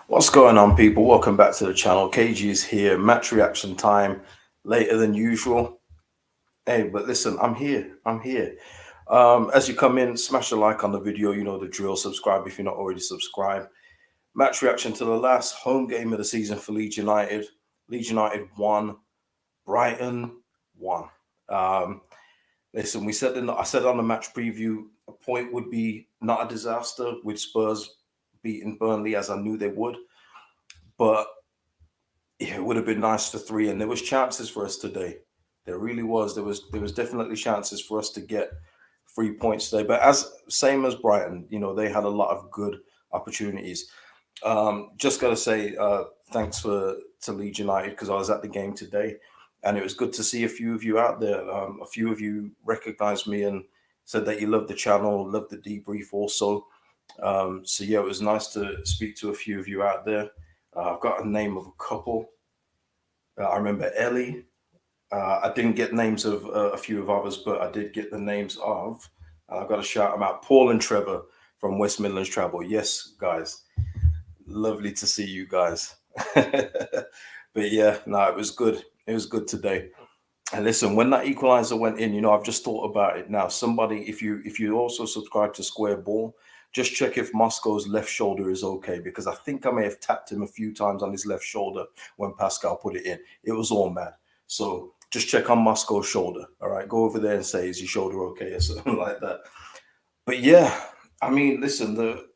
What's going on, people? Welcome back to the channel. KG is here. Match reaction time, later than usual. Hey, but listen, I'm here. I'm here. As you come in, smash a like on the video. You know the drill. Subscribe if you're not already subscribed. Match reaction to the last home game of the season for Leeds United. Leeds United won. Brighton won. Um, Listen, I said on the match preview, a point would be not a disaster with Spurs beating Burnley as I knew they would, but yeah, it would have been nice for three, and there was chances for us today. There really was. There was definitely chances for us to get 3 points today. But as same as Brighton, they had a lot of good opportunities. Just gotta say, thanks to Leeds United because I was at the game today, and it was good to see a few of you out there. A few of you recognized me and said that you loved the channel, loved the debrief also. So yeah, it was nice to speak to a few of you out there. I've got a name of a couple. I remember Ellie. I didn't get names of a few of others, but I did get the names of. I've got to shout them out. Paul and Trevor from West Midlands Travel. Yes, guys. Lovely to see you guys. But yeah, no, it was good. It was good today. And listen, when that equalizer went in, I've just thought about it now. Somebody, if you also subscribe to Square Ball, just check if Moscow's left shoulder is okay because I think I may have tapped him a few times on his left shoulder when Pascal put it in. It was all mad. So just check on Moscow's shoulder. All right, go over there and say, is your shoulder okay or something like that. But yeah, I mean, listen, the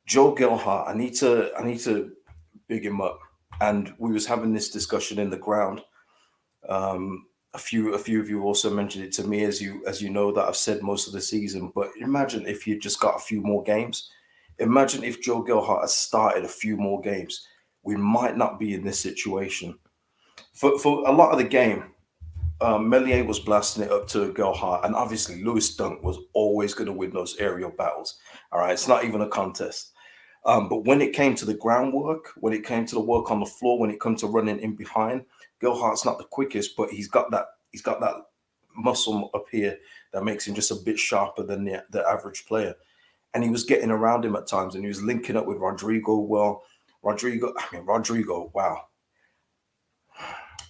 Joe Gelhart, I need to big him up. And we was having this discussion in the ground. A few of you also mentioned it to me, as you know that I've said most of the season. But imagine if you just got a few more games. Imagine if Joe Gelhart had started a few more games. We might not be in this situation. For a lot of the game, Melier was blasting it up to Gelhart, and obviously Lewis Dunk was always going to win those aerial battles. All right, it's not even a contest. But when it came to the groundwork, when it came to the work on the floor, when it comes to running in behind, Gilhart's not the quickest, but he's got that muscle up here that makes him just a bit sharper than the average player. And he was getting around him at times, and he was linking up with Rodrigo. Well, Rodrigo. Wow.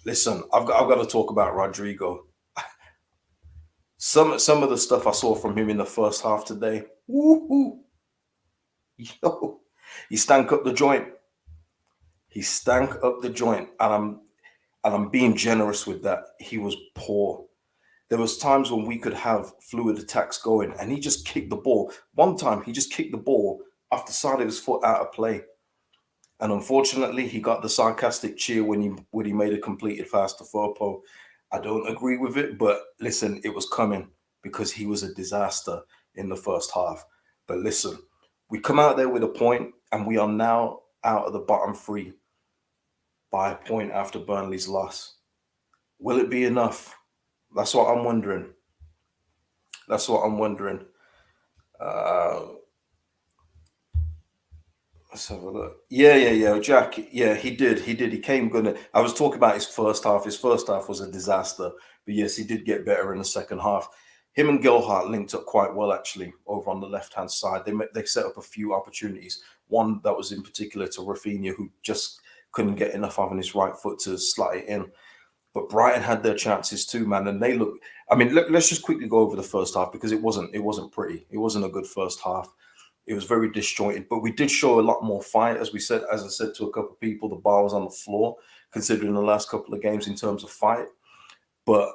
Listen, I've got to talk about Rodrigo. Some of the stuff I saw from him in the first half today. Woo-hoo, yo, he stank up the joint. He stank up the joint, and I'm being generous with that. He was poor. There was times when we could have fluid attacks going, and he just kicked the ball. One time, he just kicked the ball off the side of his foot out of play, and unfortunately, he got the sarcastic cheer when he made a completed pass to Firpo. I don't agree with it, but listen, it was coming because he was a disaster in the first half. But listen, we come out there with a point, and we are now out of the bottom three by a point after Burnley's loss. Will it be enough? That's what I'm wondering. That's what I'm wondering. Uh, let's have a look. Yeah. Jack. Yeah, he did. He did. He came good. I was talking about his first half. His first half was a disaster. But yes, he did get better in the second half. Him and Gilhart linked up quite well actually over on the left hand side. They set up a few opportunities. One that was in particular to Rafinha, who just couldn't get enough on his right foot to slot it in. But Brighton had their chances too, man, and they look. I mean, let's just quickly go over the first half because it wasn't pretty. It wasn't a good first half. It was very disjointed, but we did show a lot more fight, as I said to a couple of people. The bar was on the floor, considering the last couple of games in terms of fight. But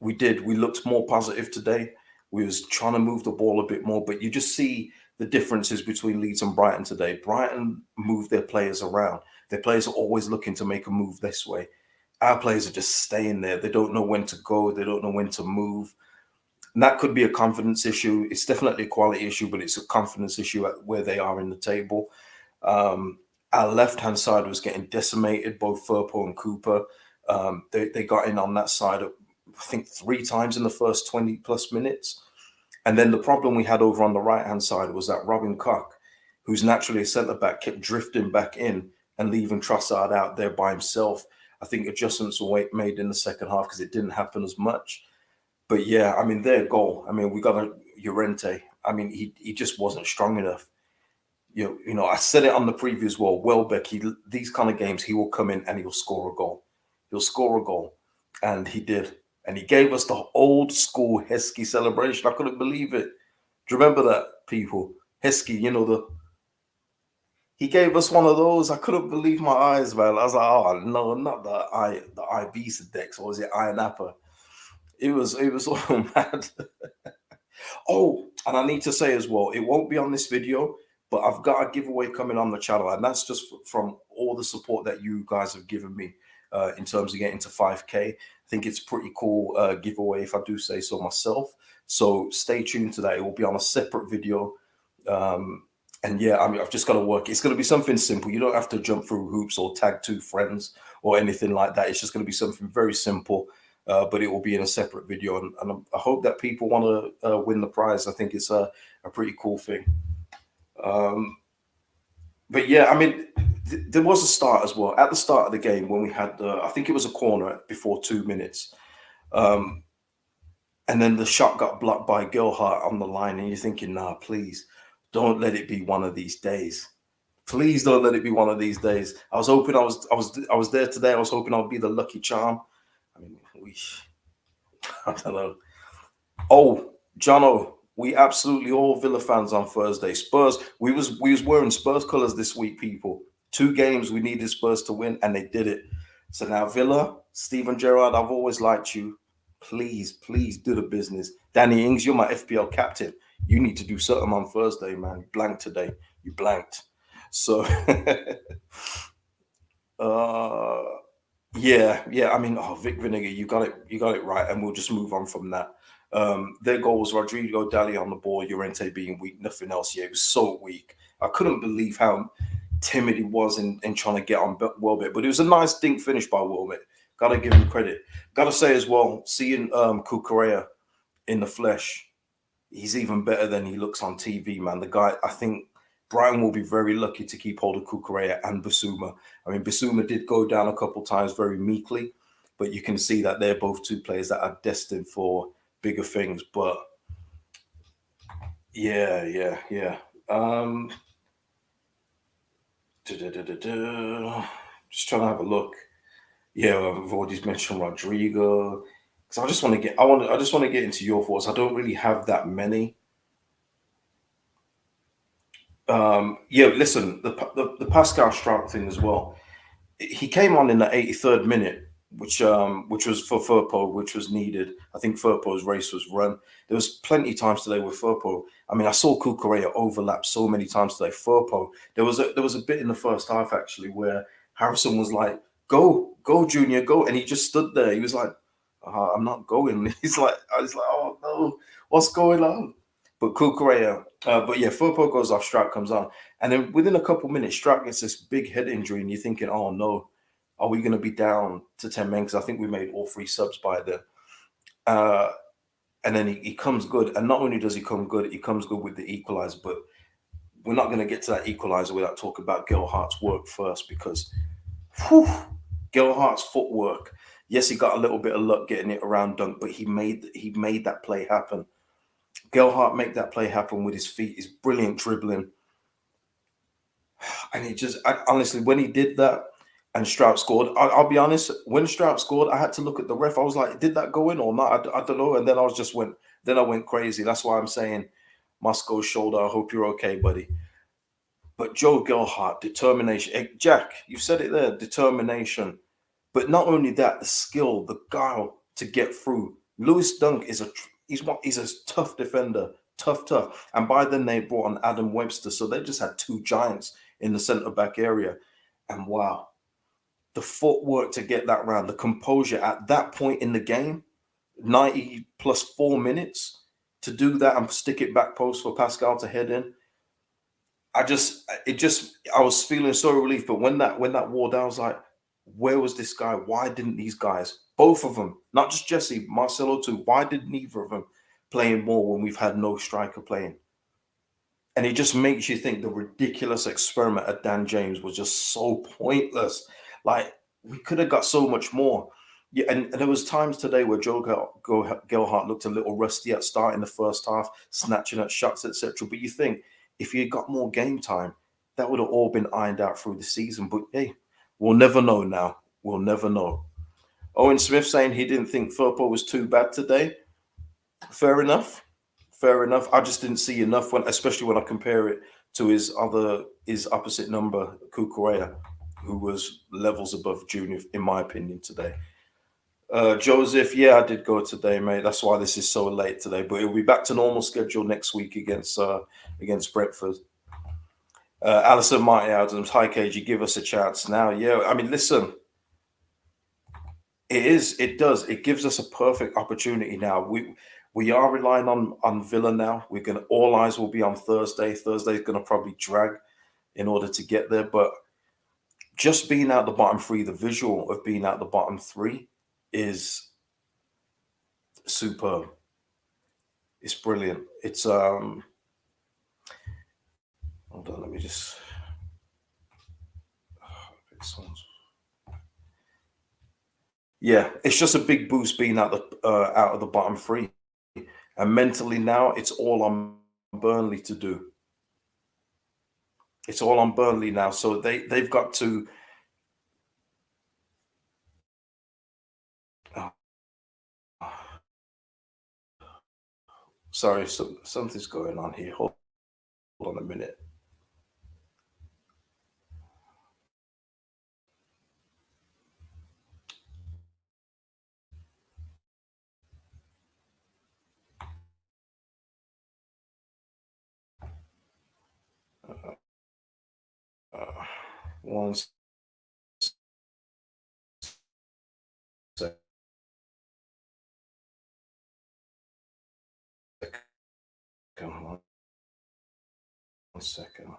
we looked more positive today. We was trying to move the ball a bit more, but you just see the differences between Leeds and Brighton today. Brighton moved their players around. Their players are always looking to make a move this way. Our players are just staying there. They don't know when to go. They don't know when to move. And that could be a confidence issue. It's definitely a quality issue, but it's a confidence issue at where they are in the table. Um, our left-hand side was getting decimated, both Firpo and Cooper. They got in on that side, I think, 3 times in the first 20 plus minutes. And then the problem we had over on the right-hand side was that Robin Koch, who's naturally a centre-back, kept drifting back in and leaving Trossard out there by himself. I think adjustments were made in the second half because it didn't happen as much. But yeah, I mean, their goal. I mean, we got a Llorente. I mean, he just wasn't strong enough. I said it on the preview as well. Welbeck, these kind of games, he will come in and he'll score a goal. He'll score a goal, and he did. And he gave us the old school Heskey celebration. I couldn't believe it. Do you remember that, people? Heskey, he gave us one of those. I couldn't believe my eyes, man. I was like, oh no, not the Ibiza decks, or was it Iron Apple? It was all mad. Oh, and I need to say as well, it won't be on this video, but I've got a giveaway coming on the channel, and that's just from all the support that you guys have given me in terms of getting to 5K. I think it's a pretty cool giveaway, if I do say so myself. So stay tuned to that. It will be on a separate video. And yeah, I mean, I've just got to work. It's going to be something simple. You don't have to jump through hoops or tag two friends or anything like that. It's just going to be something very simple. But it will be in a separate video, and I hope that people want to win the prize. I think it's a pretty cool thing. But yeah, I mean, there was a start as well at the start of the game when we had I think it was a corner before 2 minutes, and then the shot got blocked by Gilhart on the line, and you're thinking, nah, please don't let it be one of these days. Please don't let it be one of these days. I was hoping I was there today. I was hoping I'll be the lucky charm. I mean, I don't know. Oh, Jono, we absolutely all Villa fans on Thursday. Spurs, we was wearing Spurs colours this week, people. 2 games we needed Spurs to win, and they did it. So now Villa, Steven Gerrard, I've always liked you. Please do the business. Danny Ings, you're my FPL captain. You need to do something on Thursday, man. You blanked today. You blanked. So yeah. I mean, Vic Vinegar, you got it right, and we'll just move on from that. Their goal was Rodrigo Dali on the ball, Llorente being weak, nothing else. Yeah, it was so weak. I couldn't believe how timid he was in trying to get on Welbeck, but it was a nice dink finish by Welbeck. Got to give him credit. Got to say as well, seeing Cucurella in the flesh, he's even better than he looks on TV, man. The guy, I think Brighton will be very lucky to keep hold of Cucurella and Basuma. I mean, Basuma did go down a couple times very meekly, but you can see that they're both 2 players that are destined for bigger things. But yeah. Just trying to have a look. Yeah, I've already mentioned Rodrigo. Because I just want to get into your thoughts. I don't really have that many. Yeah, listen, the Pascal Strout thing as well. He came on in the 83rd minute, which was for Firpo, which was needed. I think Firpo's race was run. There was plenty of times today with Firpo. I mean, I saw Cucurella overlap so many times today. Firpo, there was a bit in the first half actually where Harrison was like, "Go, Junior, go," and he just stood there. He was like, "I'm not going." I was like, "Oh no, what's going on?" But Cucurella, but yeah, Firpo goes off, Strout comes on. And then within a couple minutes, Strout gets this big head injury, and you're thinking, oh no, are we going to be down to 10 men? Because I think we made all 3 subs by then. And then he comes good. And not only does he come good, he comes good with the equalizer. But we're not going to get to that equalizer without talking about Gelhart's work first, because Gelhart's footwork, yes, he got a little bit of luck getting it around dunk, but he made that play happen. Gelhart make that play happen with his feet, his brilliant dribbling. And honestly, when he did that and Strout scored, I'll be honest, when Strout scored, I had to look at the ref. I was like, did that go in or not? I don't know. And then I went crazy. That's why I'm saying, Moscow shoulder, I hope you're okay, buddy. But Joe Gelhart, determination. Jack, you said it there, determination. But not only that, the skill, the guile to get through. Lewis Dunk is he's a tough defender, tough. And by then they brought on Adam Webster, so they just had 2 giants in the centre back area. And wow, the footwork to get that round, the composure at that point in the game, 90 plus 4 minutes to do that and stick it back post for Pascal to head in. I was feeling so relieved. But when that wore down, I was like, where was this guy? Why didn't these guys, both of them, not just Jesse, Marcelo too, why did neither of them playing more when we've had no striker playing? And it just makes you think the ridiculous experiment at Dan James was just so pointless. Like, we could have got so much more. Yeah, and there was times today where Joe Gelhart looked a little rusty at starting the first half, snatching at shots, etc. But you think, if he had got more game time, that would have all been ironed out through the season. But hey, we'll never know now. We'll never know. Owen Smith saying he didn't think Firpo was too bad today. Fair enough. Fair enough. I just didn't see enough when, especially when I compare it to his opposite number, Kukurea, who was levels above Junior, in my opinion, today. Joseph, yeah, I did go today, mate. That's why this is so late today. But it'll be back to normal schedule next week against Brentford. Alison Martin Adams, hi KG, give us a chance now. Yeah, I mean, listen, it does. It gives us a perfect opportunity now. We are relying on Villa now. We're gonna all eyes will be on Thursday. Thursday's gonna probably drag in order to get there. But just being out the bottom three, the visual of being out the bottom three is superb. It's brilliant. It's hold on, let me just yeah, it's just a big boost being out of the bottom three. And mentally now it's all on Burnley to do. It's all on Burnley now. So they've got to oh, sorry, something's going on here. Hold on a minute. Uh, one second. One second.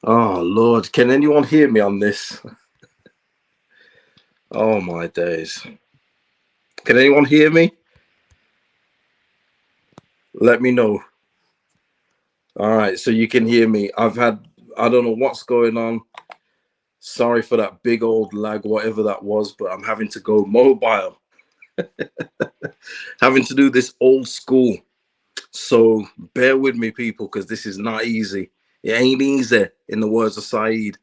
Oh Lord, can anyone hear me on this? Oh my days. Can anyone hear me? Let me know. All right, so you can hear me. I don't know what's going on. Sorry for that big old lag, whatever that was, but I'm having to go mobile, having to do this old school. So bear with me, people, because this is not easy. It ain't easy, in the words of Saeed.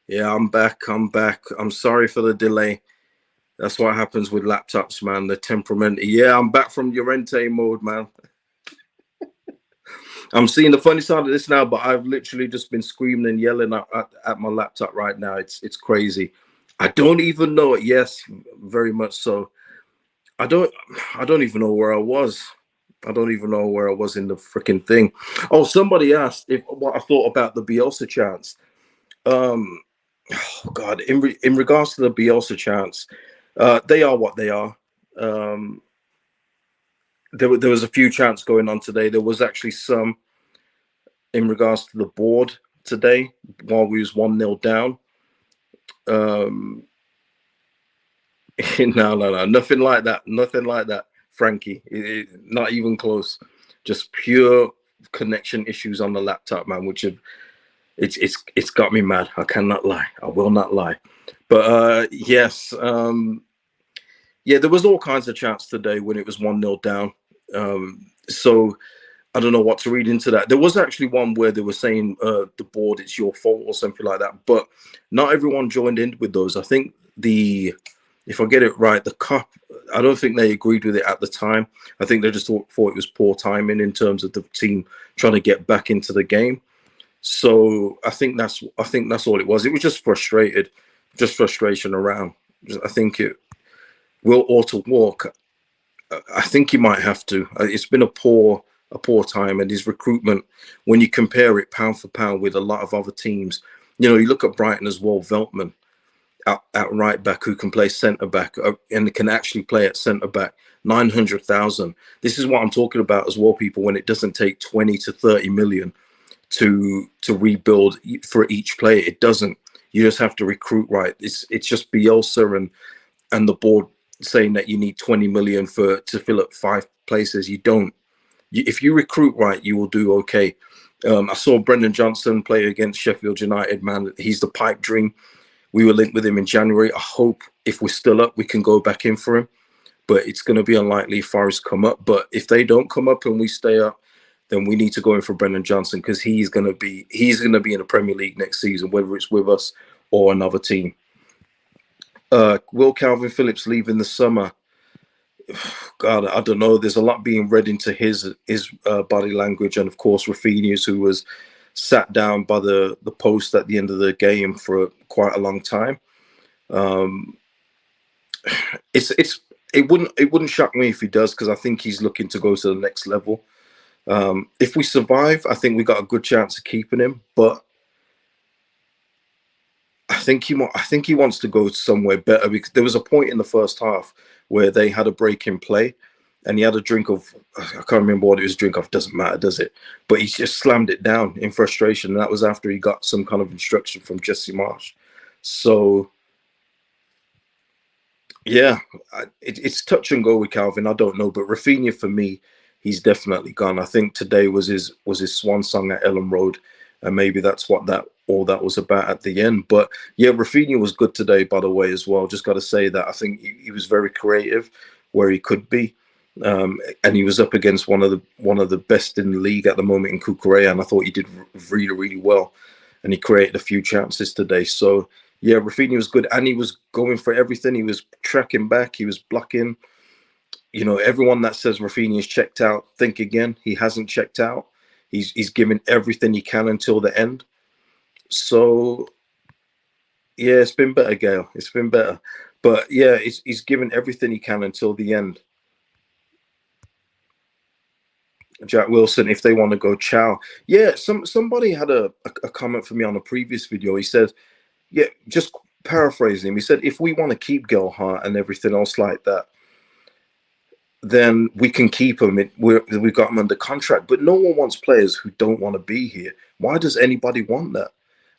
Yeah, I'm back. I'm back. I'm sorry for the delay. That's what happens with laptops, man. The temperament. Yeah, I'm back from Llorente mode, man. I'm seeing the funny side of this now, but I've literally just been screaming and yelling at my laptop right now. It's crazy. I don't even know it. Yes, very much so. I don't I don't even know where I was. I don't even know where I was in the freaking thing. Oh, somebody asked if what I thought about the Bielsa chance. Um, oh God, in regards to the Bielsa chance, they are what they are. Um, there was a few chants going on today. There was actually some in regards to the board today while we was 1-0 down. Um, no, nothing like that. Nothing like that, Frankie. Not even close. Just pure connection issues on the laptop, man. Which have it's got me mad. I cannot lie. I will not lie. But yes, yeah, there was all kinds of chants today when it was 1-0 down. So I don't know what to read into that. There was actually one where they were saying the board, it's your fault or something like that. But not everyone joined in with those. I think if I get it right, the cup, I don't think they agreed with it at the time. I think they just thought it was poor timing in terms of the team trying to get back into the game. So I think that's all it was. It was just frustration around. I think it will ought to walk. I think he might have to. It's been a poor time, and his recruitment, when you compare it pound for pound with a lot of other teams, you look at Brighton as well. Veltman at right back, who can play centre back and can actually play at centre back. 900,000. This is what I'm talking about as well, people. When it doesn't take 20 to 30 million to rebuild for each player, it doesn't. You just have to recruit right. It's just Bielsa and the board saying that you need 20 million to fill up 5 places. You don't. If you recruit right, you will do okay. I saw Brendan Johnson play against Sheffield United. Man, he's the pipe dream. We were linked with him in January. I hope if we're still up, we can go back in for him. But it's going to be unlikely if Forest come up. But if they don't come up and we stay up, then we need to go in for Brendan Johnson, because he's going to be in the Premier League next season, whether it's with us or another team. Will Calvin Phillips leave in the summer? God, I don't know. There's a lot being read into his body language, and of course Rafinha's, who was sat down by the post at the end of the game for quite a long time. It wouldn't shock me if he does, because I think he's looking to go to the next level. If we survive, I think we got a good chance of keeping him, but I think he wants to go somewhere better, because there was a point in the first half where they had a break in play, and he had a drink of, I can't remember what it was a drink of, doesn't matter, does it? But he just slammed it down in frustration, and that was after he got some kind of instruction from Jesse Marsh. So yeah, it's touch and go with Calvin. I don't know, but Rafinha, for me, he's definitely gone. I think today was his swan song at Ellen Road, and maybe that's what that was about at the end. But yeah, Rafinha was good today, by the way, as well. Just got to say that I think he was very creative where he could be, and he was up against one of the best in the league at the moment in Cucurella, and I thought he did really, really well, and he created a few chances today. So yeah, Rafinha was good, and he was going for everything. He was tracking back, he was blocking. Everyone that says Rafinha's checked out, think again. He hasn't checked out. He's given everything he can until the end. So yeah, it's been better, Gail. It's been better. But yeah, he's given everything he can until the end. Jack Wilson, if they want to go, ciao. Yeah, somebody had a comment for me on a previous video. He said, yeah, just paraphrasing him, he said, if we want to keep Gelhardt and everything else like that, then we can keep him. We've got him under contract. But no one wants players who don't want to be here. Why does anybody want that?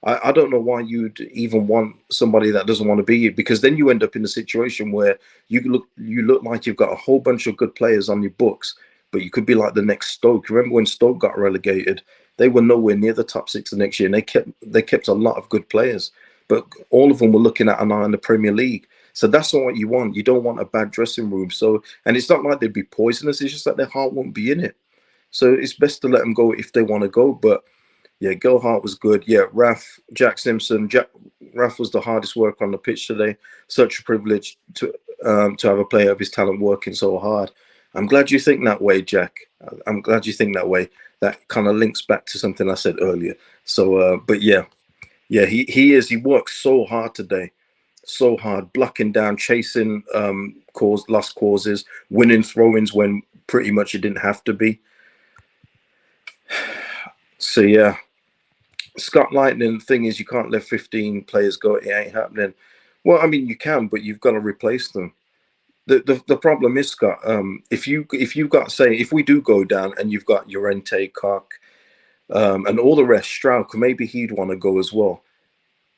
I don't know why you'd even want somebody that doesn't want to be you, because then you end up in a situation where you look like you've got a whole bunch of good players on your books, but you could be like the next Stoke. Remember when Stoke got relegated? They were nowhere near the top six the next year, and they kept a lot of good players, but all of them were looking at an eye in the Premier League. So that's not what you want. You don't want a bad dressing room. So, and it's not like they'd be poisonous. It's just that their heart won't be in it. So it's best to let them go if they want to go. But yeah, Gilhart was good. Yeah, Jack Simpson. Raf was the hardest worker on the pitch today. Such a privilege to have a player of his talent working so hard. I'm glad you think that way, Jack. I'm glad you think that way. That kind of links back to something I said earlier. So, but yeah, he works so hard today, so hard, blocking down, chasing lost causes, winning throw-ins when pretty much it didn't have to be. So yeah. Scott Lightning, thing is, you can't let 15 players go. It ain't happening. Well, I mean, you can, but you've got to replace them. The problem is, Scott, if you've got, say, if we do go down and you've got Llorente, Cock, and all the rest, Strauch, maybe he'd want to go as well.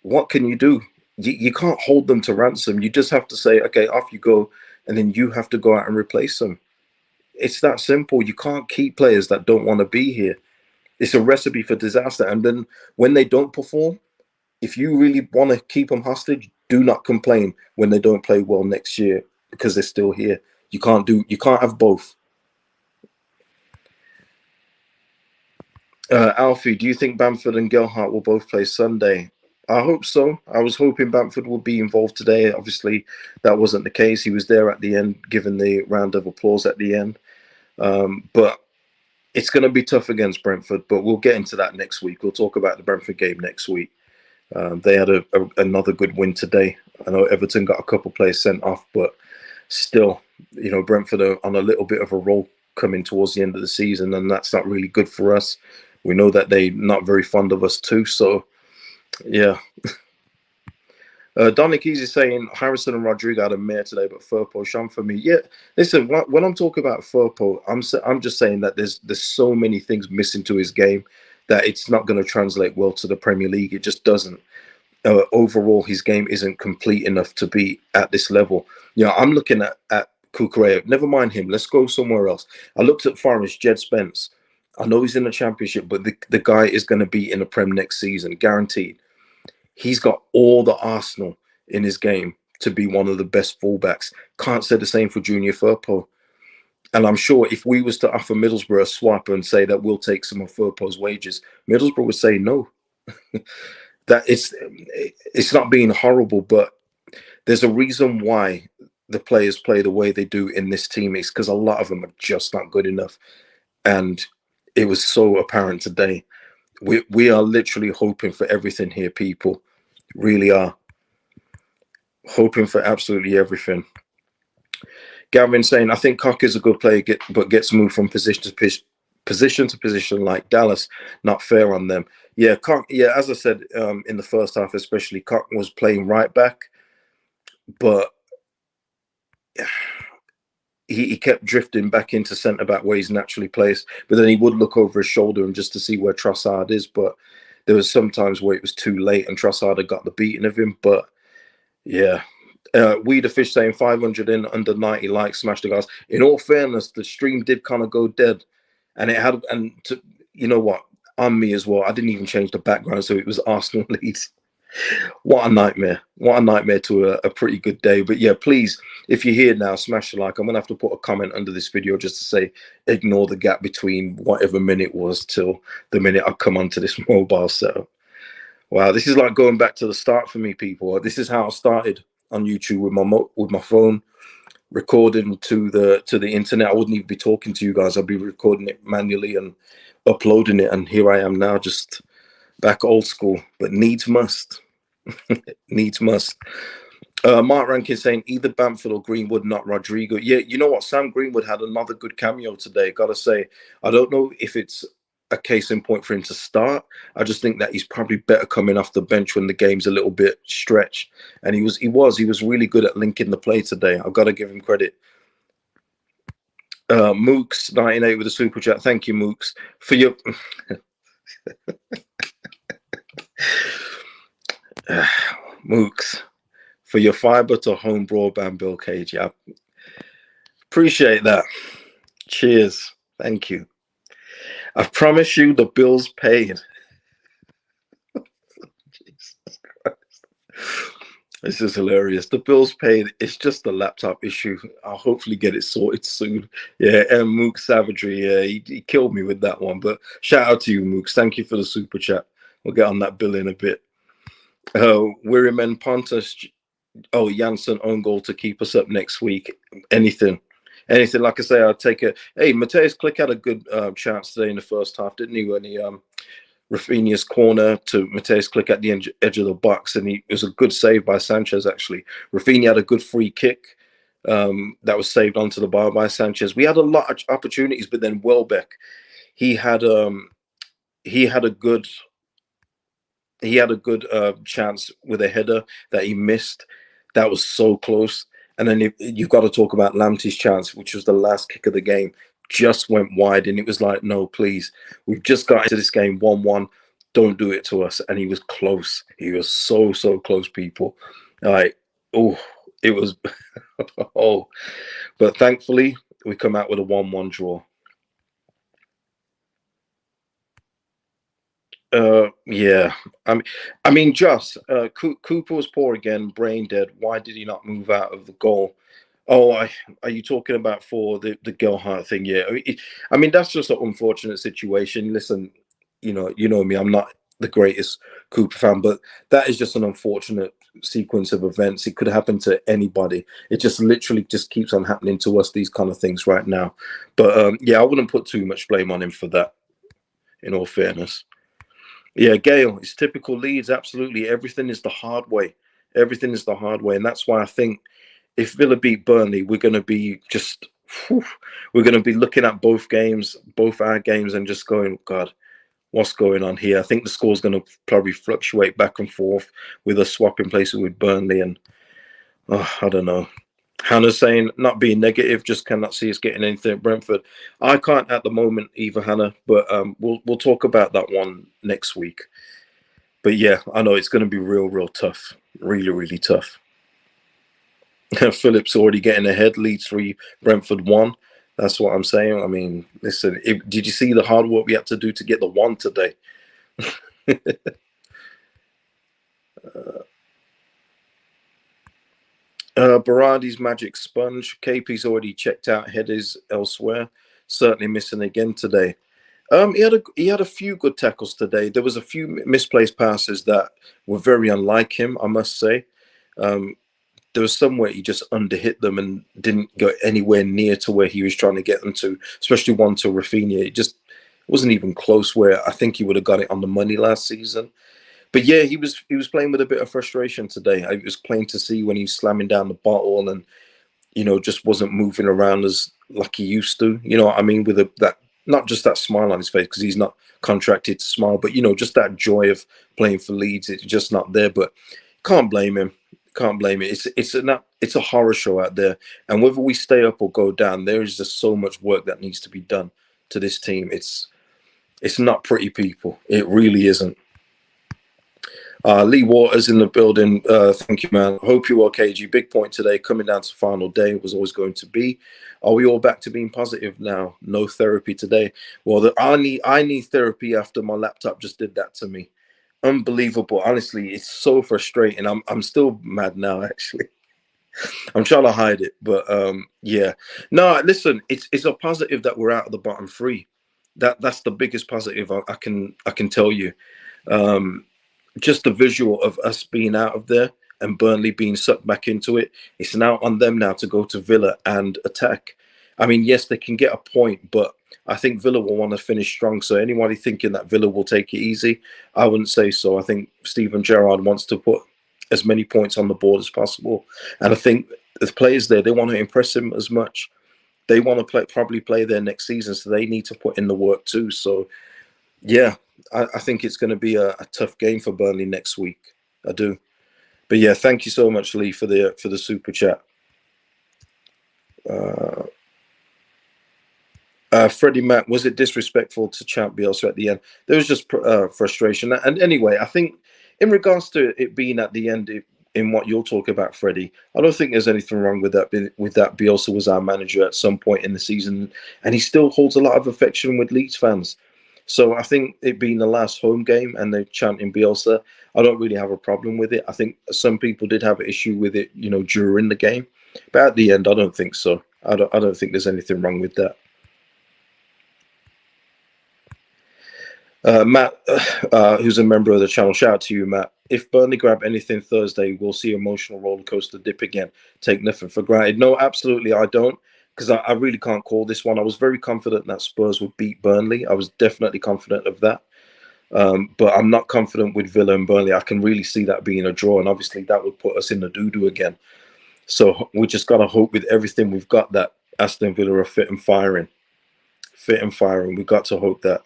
What can you do? You can't hold them to ransom. You just have to say, okay, off you go, and then you have to go out and replace them. It's that simple. You can't keep players that don't want to be here. It's a recipe for disaster. And then when they don't perform, if you really want to keep them hostage, do not complain when they don't play well next year, because they're still here. You can't have both. Alfie, do you think Bamford and Gelhardt will both play Sunday? I hope so. I was hoping Bamford would be involved today. Obviously, that wasn't the case. He was there at the end, given the round of applause at the end. But it's going to be tough against Brentford, but we'll get into that next week. We'll talk about the Brentford game next week. They had another good win today. I know Everton got a couple players sent off, but still, Brentford are on a little bit of a roll coming towards the end of the season, and that's not really good for us. We know that they're not very fond of us too, so yeah. Dominic Easy saying Harrison and Rodrigo had a mare today, but Firpo shone for me. Yeah, listen, when I'm talking about Firpo, I'm just saying that there's so many things missing to his game that it's not going to translate well to the Premier League. It just doesn't. Overall, his game isn't complete enough to be at this level. I'm looking at Cucurella. Never mind him. Let's go somewhere else. I looked at Forest, Jed Spence. I know he's in the Championship, but the guy is going to be in the Prem next season, guaranteed. He's got all the Arsenal in his game to be one of the best fullbacks. Can't say the same for Junior Firpo. And I'm sure if we was to offer Middlesbrough a swap and say that we'll take some of Firpo's wages, Middlesbrough would say no. That it's not being horrible, but there's a reason why the players play the way they do in this team. It's because a lot of them are just not good enough. And it was so apparent today. We are literally hoping for everything here, people. Really are. Hoping for absolutely everything. Gavin saying, I think Cock is a good player, but gets moved from position to position like Dallas. Not fair on them. Yeah, Cock, yeah, as I said in the first half, especially, Cock was playing right back, but he kept drifting back into centre back where he's naturally placed. But then he would look over his shoulder and just to see where Trossard is. But there was some times where it was too late and Trossard had got the beating of him. But yeah. We the Fish saying 500 in under 90 likes, smash the guys. In all fairness, the stream did kind of go dead, and it had, and you know what, on me as well. I didn't even change the background, so it was Arsenal Leeds. What a nightmare! What a nightmare to a pretty good day. But yeah, please, if you're here now, smash the like. I'm gonna have to put a comment under this video just to say ignore the gap between whatever minute was till the minute I come onto this mobile setup. Wow, this is like going back to the start for me, people. This is how I started on YouTube with my phone, recording to the internet. I wouldn't even be talking to you guys. I'd be recording it manually and uploading it. And here I am now, just back old school. But needs must. Needs must. Mark Rankin saying either Bamford or Greenwood, not Rodrigo. Yeah, you know what? Sam Greenwood had another good cameo today. Gotta say, I don't know if it's a case in point for him to start. I just think that he's probably better coming off the bench when the game's a little bit stretched. And he was really good at linking the play today. I've got to give him credit. Mooks 98 with a super chat. Thank you, Mooks, for your Mooks, for your fiber to home broadband bill, KG. I appreciate that. Cheers. Thank you. I promise you the bill's paid. Jesus Christ. This is hilarious. The bill's paid. It's just a laptop issue. I'll hopefully get it sorted soon. Yeah, and Mook Savagery, yeah, he killed me with that one. But shout out to you, Mooks. Thank you for the super chat. We'll get on that bill in a bit. Wirimen Pontus. Oh, Janssen own goal to keep us up next week. Anything. Like I say, I'll take it. Hey, Mateus Click had a good chance today in the first half, didn't he? When he Rafinha's corner to Mateus Click at the edge of the box, and it was a good save by Sanchez. Actually, Rafinha had a good free kick that was saved onto the bar by Sanchez. We had a lot of opportunities, but then Welbeck, he had a good chance with a header that he missed. That was so close. And then you've got to talk about Lamptey's chance, which was the last kick of the game, just went wide. And it was like, no, please. We've just got into this game 1-1. Don't do it to us. And he was close. He was so, so close, people. Like, oh, it was. Oh. But thankfully, we come out with a 1-1 draw. Yeah. I mean, just Cooper was poor again, brain dead. Why did he not move out of the goal? Oh, are you talking about for the Gelhardt thing? Yeah. I mean, that's just an unfortunate situation. Listen, you know me. I'm not the greatest Cooper fan, but that is just an unfortunate sequence of events. It could happen to anybody. It just literally just keeps on happening to us. These kind of things right now. But yeah, I wouldn't put too much blame on him for that. In all fairness. Yeah, Gail, it's typical Leeds. Absolutely. Everything is the hard way. Everything is the hard way. And that's why I think if Villa beat Burnley, we're going to be we're going to be looking at both our games, and just going, God, what's going on here? I think the score's going to probably fluctuate back and forth with us swapping places with Burnley. And I don't know. Hannah's saying not being negative, just cannot see us getting anything at Brentford. I can't at the moment either, Hannah, but we'll talk about that one next week. But yeah, I know it's going to be real tough, really tough. Phillips already getting ahead, Leeds 3, Brentford 1. That's what I'm saying. I mean, listen, did you see the hard work we had to do to get the 1 today? Berardi's magic sponge. KP's already checked out headers elsewhere. Certainly missing again today. He had a few good tackles today. There was a few misplaced passes that were very unlike him, I must say. There was somewhere he just underhit them and didn't go anywhere near to where he was trying to get them to, especially one to Rafinha. It just wasn't even close where I think he would have got it on the money last season. But yeah, he was playing with a bit of frustration today. It was plain to see when he was slamming down the bottle and, just wasn't moving around as like he used to. You know what I mean? With that, not just that smile on his face, because he's not contracted to smile, but, just that joy of playing for Leeds. It's just not there. But can't blame him. Can't blame it. It's a horror show out there. And whether we stay up or go down, there is just so much work that needs to be done to this team. It's not pretty, people. It really isn't. Lee Waters in the building. Thank you, man. Hope you're well, KG. Big point today. Coming down to final day was always going to be. Are we all back to being positive now? No therapy today. Well, I need therapy after my laptop just did that to me. Unbelievable. Honestly, it's so frustrating. I'm still mad now, actually. I'm trying to hide it, but yeah. No, listen, it's a positive that we're out of the bottom 3. That's the biggest positive I can tell you. Just the visual of us being out of there and Burnley being sucked back into it. It's now on them now to go to Villa and attack. I mean, yes, they can get a point, but I think Villa will want to finish strong. So anybody thinking that Villa will take it easy, I wouldn't say so. I think Steven Gerrard wants to put as many points on the board as possible. And I think the players there, they want to impress him as much. They want to probably play there next season, so they need to put in the work too. So, yeah, I think it's going to be a tough game for Burnley next week. I do. But yeah, thank you so much, Lee, for the super chat. Freddie Mac, was it disrespectful to chant Bielsa at the end? There was just frustration. And anyway, I think in regards to it being at the end, in what you're talking about, Freddie, I don't think there's anything wrong with that. With that, Bielsa was our manager at some point in the season, and he still holds a lot of affection with Leeds fans. So I think it being the last home game and they're chanting Bielsa, I don't really have a problem with it. I think some people did have an issue with it, during the game, but at the end, I don't think so. I don't think there's anything wrong with that. Matt, who's a member of the channel, shout out to you, Matt. If Burnley grab anything Thursday, we'll see emotional roller coaster dip again. Take nothing for granted. No, absolutely, I don't, because I really can't call this one. I was very confident that Spurs would beat Burnley. I was definitely confident of that. But I'm not confident with Villa and Burnley. I can really see that being a draw, and obviously that would put us in the doo-doo again. So we just got to hope with everything we've got that Aston Villa are fit and firing. Fit and firing. We've got to hope that.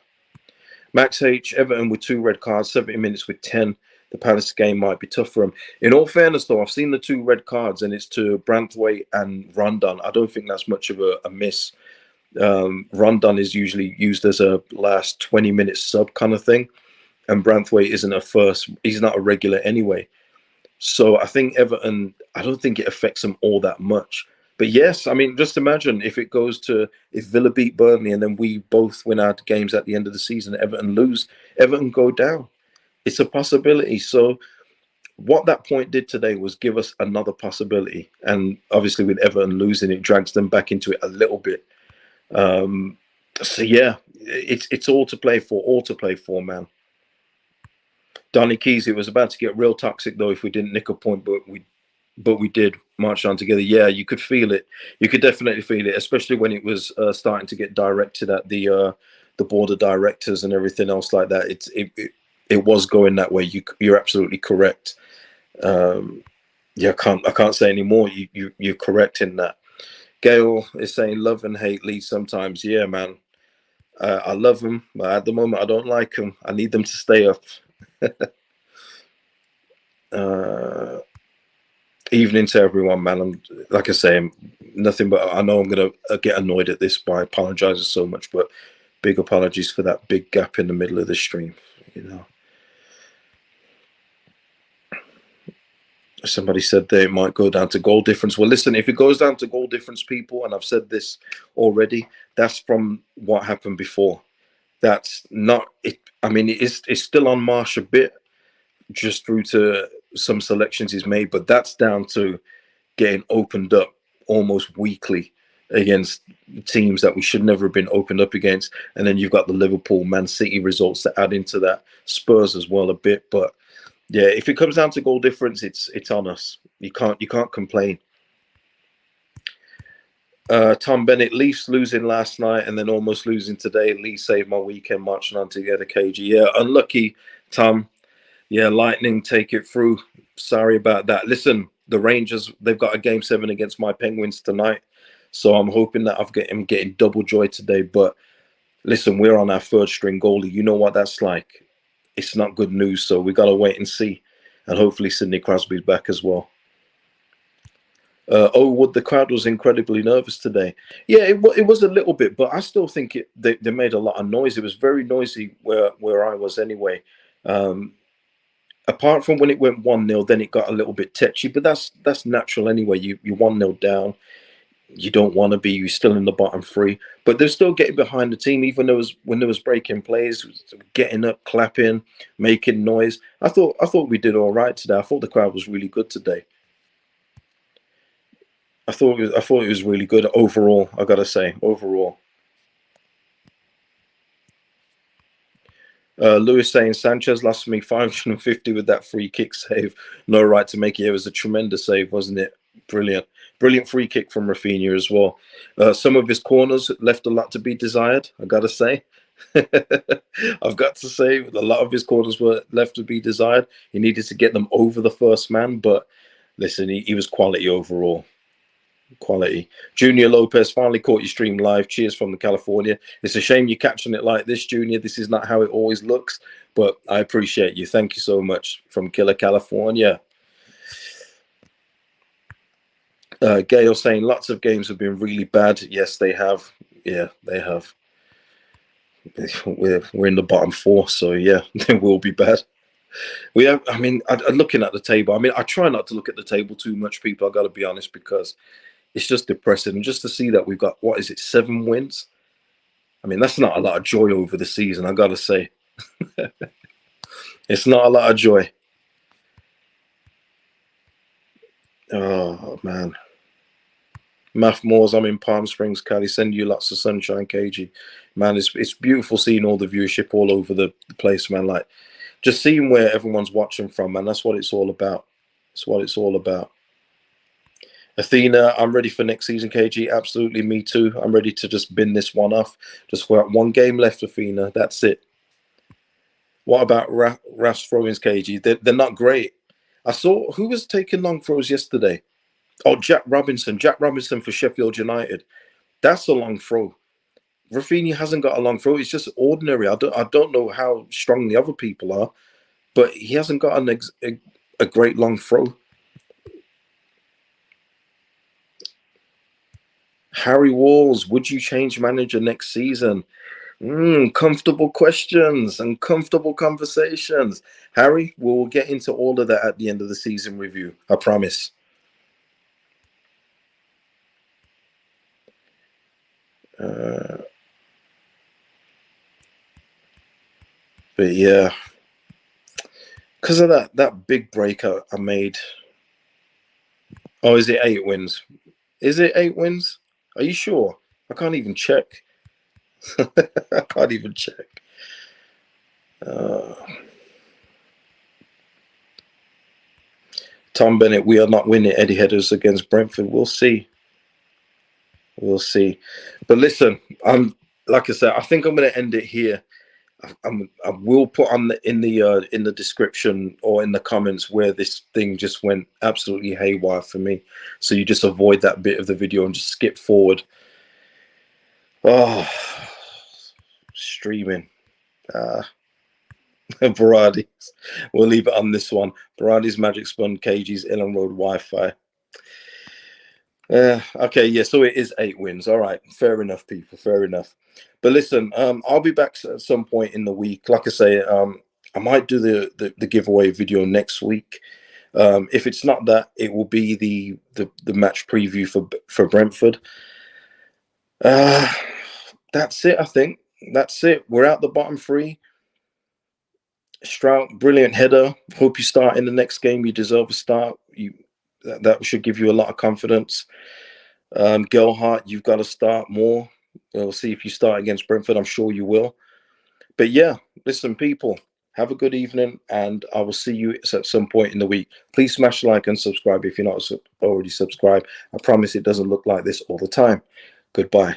Max H, Everton with 2 red cards, 70 minutes with 10. The Palace game might be tough for him. In all fairness, though, I've seen the 2 red cards, and it's to Branthwaite and Rondon. I don't think that's much of a miss. Rondon is usually used as a last 20-minute sub kind of thing, and Branthwaite isn't a first. He's not a regular anyway. So I think Everton, I don't think it affects them all that much. But yes, I mean, just imagine if Villa beat Burnley and then we both win our games at the end of the season, Everton lose, Everton go down. It's a possibility. So what that point did today was give us another possibility. And obviously with Everton losing, it drags them back into it a little bit. So yeah, it's all to play for, man. Donny Keys, it was about to get real toxic though if we didn't nick a point, but we did march on together. Yeah, you could feel it. You could definitely feel it, especially when it was starting to get directed at the board of directors and everything else like that. It was going that way. You're absolutely correct. Yeah, I can't say any more. You're correct in that. Gail is saying love and hate Leeds sometimes. Yeah, man. I love them, but at the moment I don't like them. I need them to stay up. Evening to everyone, man. Like I say, nothing but I know I'm gonna get annoyed at this by apologizing so much, but big apologies for that big gap in the middle of the stream. Somebody said they might go down to goal difference. Well, listen, if it goes down to goal difference, people, and I've said this already, that's from what happened before. That's not it. I mean, it's still on Marsh a bit, just through to some selections he's made, but that's down to getting opened up almost weekly against teams that we should never have been opened up against. And then you've got the Liverpool, Man City results that add into that, Spurs as well a bit. But yeah, if it comes down to goal difference, it's on us. You can't complain. Tom Bennett, Leafs losing last night and then almost losing today. Leafs saved my weekend marching on together, KG. Yeah, unlucky, Tom. Yeah, Lightning take it through. Sorry about that. Listen, the Rangers, they've got a game 7 against my Penguins tonight. So I'm hoping that I'm getting double joy today. But listen, we're on our 3rd string goalie. You know what that's like. It's not good news. So we got to wait and see. And hopefully Sidney Crosby's back as well. The crowd was incredibly nervous today. Yeah, it was a little bit, but I still think they made a lot of noise. It was very noisy where I was anyway. Apart from when it went 1-0, then it got a little bit tetchy, but that's natural anyway. You 1-0 down, you don't want to be. You're still in the bottom 3, but they're still getting behind the team. Even when there was breaking plays, getting up, clapping, making noise. I thought we did all right today. I thought the crowd was really good today. I thought it was really good overall. I gotta say, overall. Lewis saying Sanchez lost me 550 with that free kick save. No right to make it. It was a tremendous save, wasn't it? Brilliant free kick from Rafinha as well. Some of his corners left a lot to be desired, I gotta say. I've got to say, a lot of his corners were left to be desired. He needed to get them over the first man, but listen, he was quality overall. Quality. Junior Lopez finally caught your stream live. Cheers from the California. It's a shame you're catching it like this, Junior. This is not how it always looks, but I appreciate you. Thank you so much from Killer California. Gail saying lots of games have been really bad. Yes, they have. Yeah, they have. We're in the bottom 4, so yeah, they will be bad. We have. I mean, looking at the table. I mean, I try not to look at the table too much, people. I got to be honest, because it's just depressing. And just to see that we've got, what is it, 7 wins? I mean, that's not a lot of joy over the season. I got to say, it's not a lot of joy. Oh man. Math Moores, I'm in Palm Springs, Cali. Send you lots of sunshine, KG. Man, it's beautiful seeing all the viewership all over the place, man. Like, just seeing where everyone's watching from, man. That's what it's all about. That's what it's all about. Athena, I'm ready for next season, KG. Absolutely, me too. I'm ready to just bin this one off. Just got 1 game left, Athena. That's it. What about Raf's throw-ins, KG? They're not great. I saw, who was taking long throws yesterday? Oh, Jack Robinson. Jack Robinson for Sheffield United. That's a long throw. Rafinha hasn't got a long throw. It's just ordinary. I don't know how strong the other people are, but he hasn't got a great long throw. Harry Walls, would you change manager next season? Comfortable questions and comfortable conversations. Harry, we'll get into all of that at the end of the season review. I promise. But yeah, because of that big break I made. Oh, is it 8 wins? Is it 8 wins? Are you sure? I can't even check. I can't even check. Tom Bennett, we are not winning Eddie Headers against Brentford. We'll see. We'll see. But listen, like I said, I think I'm going to end it here. I will put on in the description or in the comments where this thing just went absolutely haywire for me, so you just avoid that bit of the video and just skip forward. Oh, streaming. Baradi's. We'll leave it on this one. Baradi's Magic Spun, KG's Ilham Road Wi-Fi. Okay, yeah, so it is 8 wins. All right, fair enough, people. Fair enough. But listen, I'll be back at some point in the week. Like I say, I might do the giveaway video next week. If it's not that, it will be the match preview for Brentford. That's it. I think that's it. We're out the bottom 3. Strout, brilliant header. Hope you start in the next game. You deserve a start. That should give you a lot of confidence. Gelhardt, you've got to start more. We'll see if you start against Brentford. I'm sure you will. But yeah, listen, people, have a good evening, and I will see you at some point in the week. Please smash like and subscribe if you're not already subscribed. I promise it doesn't look like this all the time. Goodbye.